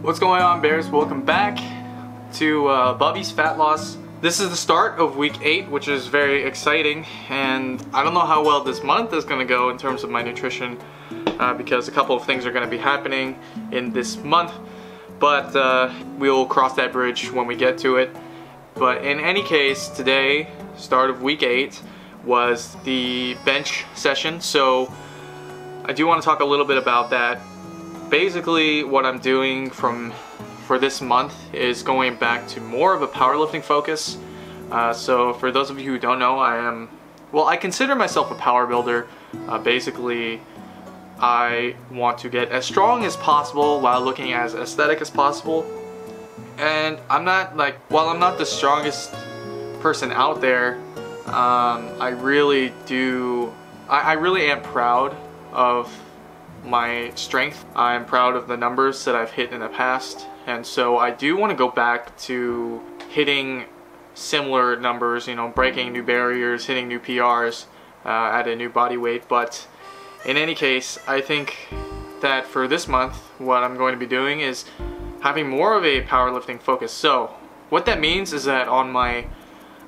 What's going on, Bears? Welcome back to Bubby's Fat Loss. This is the start of week 8, which is very exciting, and I don't know how well this month is going to go in terms of my nutrition because a couple of things are going to be happening in this month, but we'll cross that bridge when we get to it. But in any case, today, start of week 8, was the bench session, so I do want to talk a little bit about that. Basically, what I'm doing for this month is going back to more of a powerlifting focus. So for those of you who don't know, I consider myself a power builder. Basically, I want to get as strong as possible while looking as aesthetic as possible. And I'm not while I'm not the strongest person out there, I really am proud of my strength. I'm proud of the numbers that I've hit in the past, and so I do want to go back to hitting similar numbers, you know, breaking new barriers, hitting new PRs at a new body weight. But in any case, I think that for this month, what I'm going to be doing is having more of a powerlifting focus. So what that means is that on my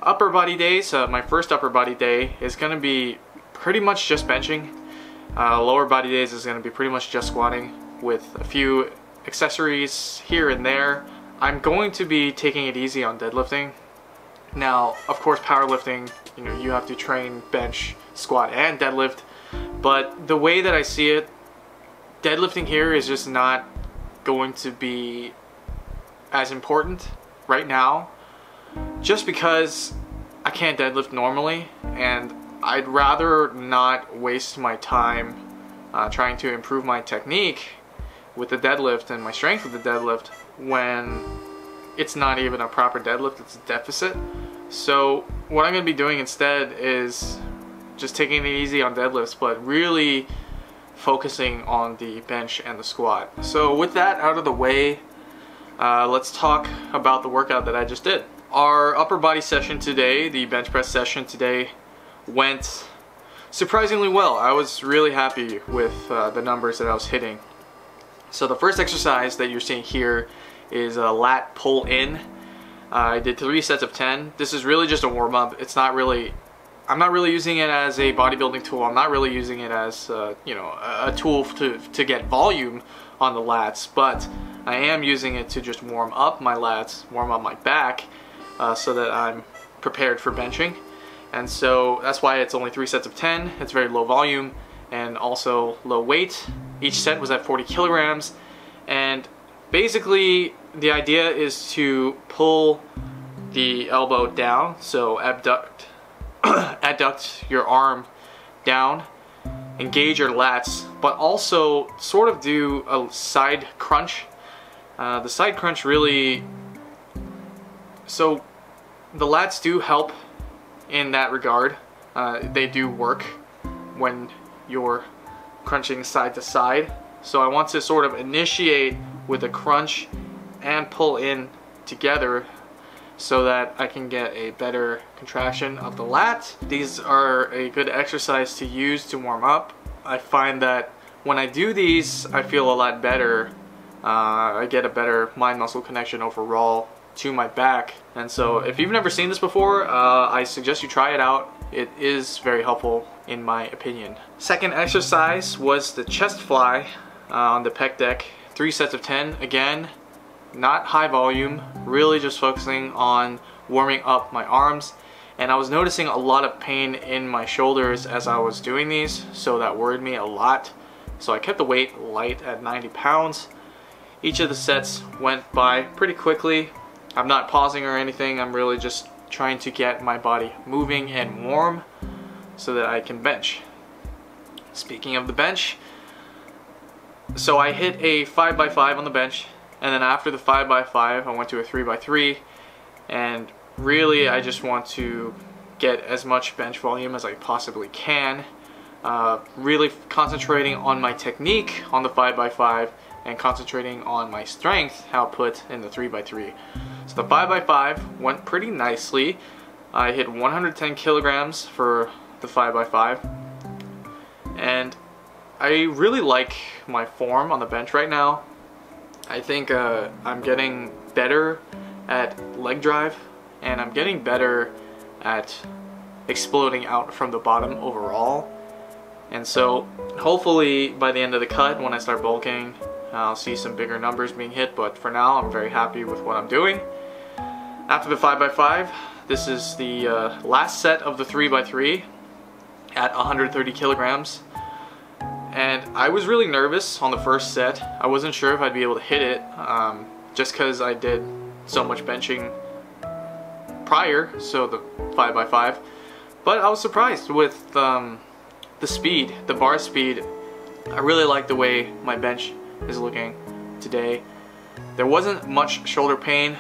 upper body days, my first upper body day is going to be pretty much just benching. Lower body days is going to be pretty much just squatting with a few accessories here and there. I'm going to be taking it easy on deadlifting. Now, of course, powerlifting, you know, you have to train bench, squat, and deadlift. But the way that I see it, deadlifting here is just not going to be as important right now, just because I can't deadlift normally, and I'd rather not waste my time trying to improve my technique with the deadlift and my strength with the deadlift when it's not even a proper deadlift, it's a deficit. So what I'm going to be doing instead is just taking it easy on deadlifts, but really focusing on the bench and the squat. So with that out of the way, let's talk about the workout that I just did. Our upper body session today, the bench press session today, went surprisingly well. I was really happy with the numbers that I was hitting. So the first exercise that you're seeing here is a lat pull in. I did 3 sets of 10. This is really just a warm up. It's not really, I'm not really using it as a bodybuilding tool. I'm not really using it as you know, a tool to get volume on the lats, but I am using it to just warm up my lats, warm up my back, so that I'm prepared for benching. And so that's why it's only 3 sets of 10. It's very low volume and also low weight. Each set was at 40 kilograms. And basically the idea is to pull the elbow down, so adduct your arm down, engage your lats, but also sort of do a side crunch. The side crunch really, so the lats do help in that regard. They do work when you're crunching side to side. So I want to sort of initiate with a crunch and pull in together so that I can get a better contraction of the lat. These are a good exercise to use to warm up. I find that when I do these, I feel a lot better. I get a better mind-muscle connection overall to my back. And so if you've never seen this before, I suggest you try it out. It is very helpful in my opinion. Second exercise was the chest fly on the pec deck. 3 sets of 10. Again, not high volume, really just focusing on warming up my arms. And I was noticing a lot of pain in my shoulders as I was doing these, so that worried me a lot. So I kept the weight light at 90 pounds. Each of the sets went by pretty quickly. I'm not pausing or anything. I'm really just trying to get my body moving and warm so that I can bench. Speaking of the bench, so I hit a 5x5 on the bench, and then after the 5x5 I went to a 3x3, and really I just want to get as much bench volume as I possibly can, really concentrating on my technique on the 5x5 and concentrating on my strength output in the 3x3. So the 5x5 went pretty nicely. I hit 110 kilograms for the 5x5, and I really like my form on the bench right now. I think I'm getting better at leg drive, and I'm getting better at exploding out from the bottom overall. And so hopefully by the end of the cut, when I start bulking, I'll see some bigger numbers being hit, but for now I'm very happy with what I'm doing. After the 5x5, this is the last set of the 3x3 at 130 kilograms. And I was really nervous on the first set. I wasn't sure if I'd be able to hit it, just because I did so much benching prior, so the 5x5. But I was surprised with the speed, the bar speed. I really like the way my bench is looking today. There wasn't much shoulder pain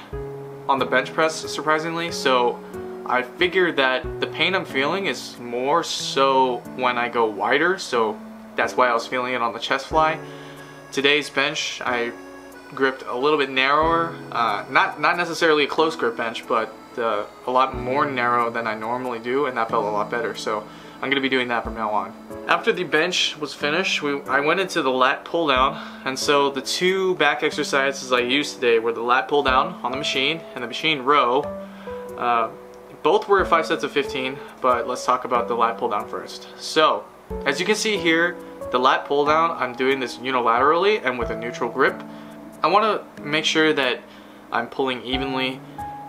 on the bench press, surprisingly, so I figured that the pain I'm feeling is more so when I go wider, so that's why I was feeling it on the chest fly. Today's bench, I gripped a little bit narrower, not necessarily a close grip bench, but a lot more narrow than I normally do, and that felt a lot better, so I'm going to be doing that from now on. After the bench was finished, I went into the lat pull down, and so the two back exercises I used today were the lat pull down on the machine and the machine row. Both were 5 sets of 15, but let's talk about the lat pull down first. So, as you can see here, the lat pull down, I'm doing this unilaterally and with a neutral grip. I want to make sure that I'm pulling evenly,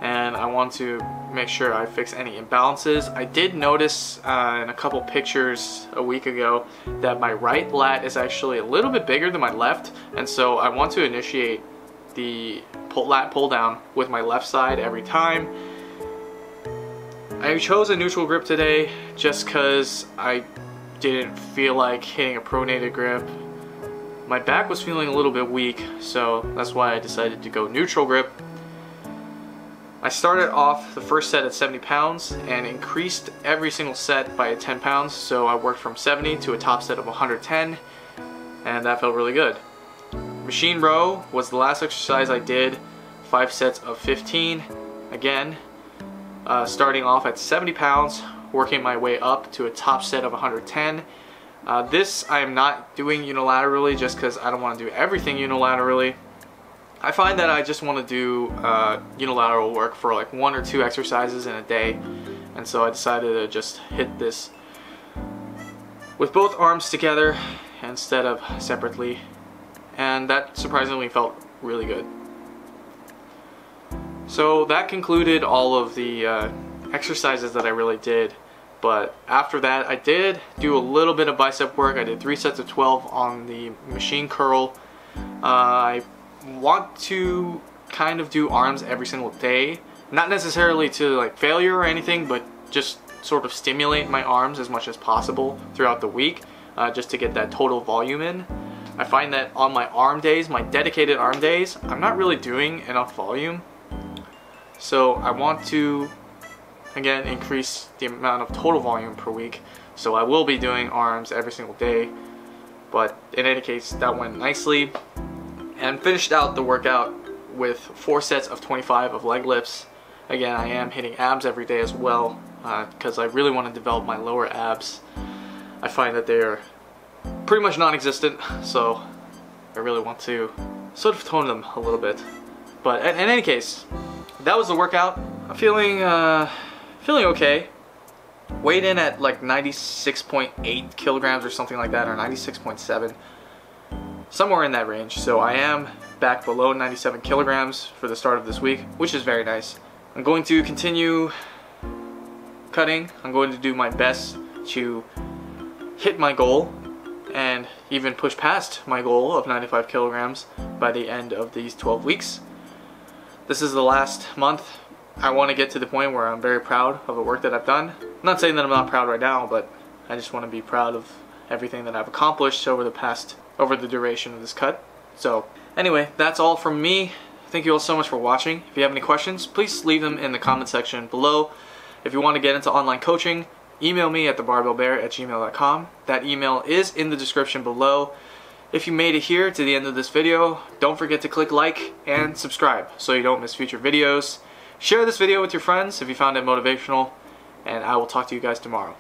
and I want to make sure I fix any imbalances. I did notice in a couple pictures a week ago that my right lat is actually a little bit bigger than my left, and so I want to initiate the lat pull down with my left side every time. I chose a neutral grip today just because I didn't feel like hitting a pronated grip. My back was feeling a little bit weak, so that's why I decided to go neutral grip. I started off the first set at 70 pounds and increased every single set by 10 pounds, so I worked from 70 to a top set of 110, and that felt really good. Machine row was the last exercise I did, 5 sets of 15, again, starting off at 70 pounds, working my way up to a top set of 110. This I am not doing unilaterally just because I don't want to do everything unilaterally. I find that I just want to do unilateral work for like 1 or 2 exercises in a day, and so I decided to just hit this with both arms together instead of separately, and that surprisingly felt really good. So that concluded all of the exercises that I really did, but after that I did do a little bit of bicep work. I did 3 sets of 12 on the machine curl. I want to kind of do arms every single day, not necessarily to like failure or anything, but just sort of stimulate my arms as much as possible throughout the week, just to get that total volume in. I find that on my arm days, my dedicated arm days, I'm not really doing enough volume, so I want to again increase the amount of total volume per week, so I will be doing arms every single day. But in any case, that went nicely, and finished out the workout with 4 sets of 25 of leg lifts. Again, I am hitting abs every day as well, because I really want to develop my lower abs. I find that they are pretty much non-existent, so I really want to sort of tone them a little bit. But in any case, that was the workout. I'm feeling okay. Weighed in at like 96.8 kilograms or something like that, or 96.7. Somewhere in that range. So I am back below 97 kilograms for the start of this week, which is very nice. I'm going to continue cutting. I'm going to do my best to hit my goal and even push past my goal of 95 kilograms by the end of these 12 weeks. This is the last month. I want to get to the point where I'm very proud of the work that I've done. I'm not saying that I'm not proud right now, but I just want to be proud of everything that I've accomplished over the duration of this cut. So anyway, that's all from me. Thank you all so much for watching. If you have any questions, please leave them in the comment section below. If you want to get into online coaching, email me at thebarbellbear@gmail.com. That email is in the description below. If you made it here to the end of this video, don't forget to click like and subscribe so you don't miss future videos. Share this video with your friends if you found it motivational, and I will talk to you guys tomorrow.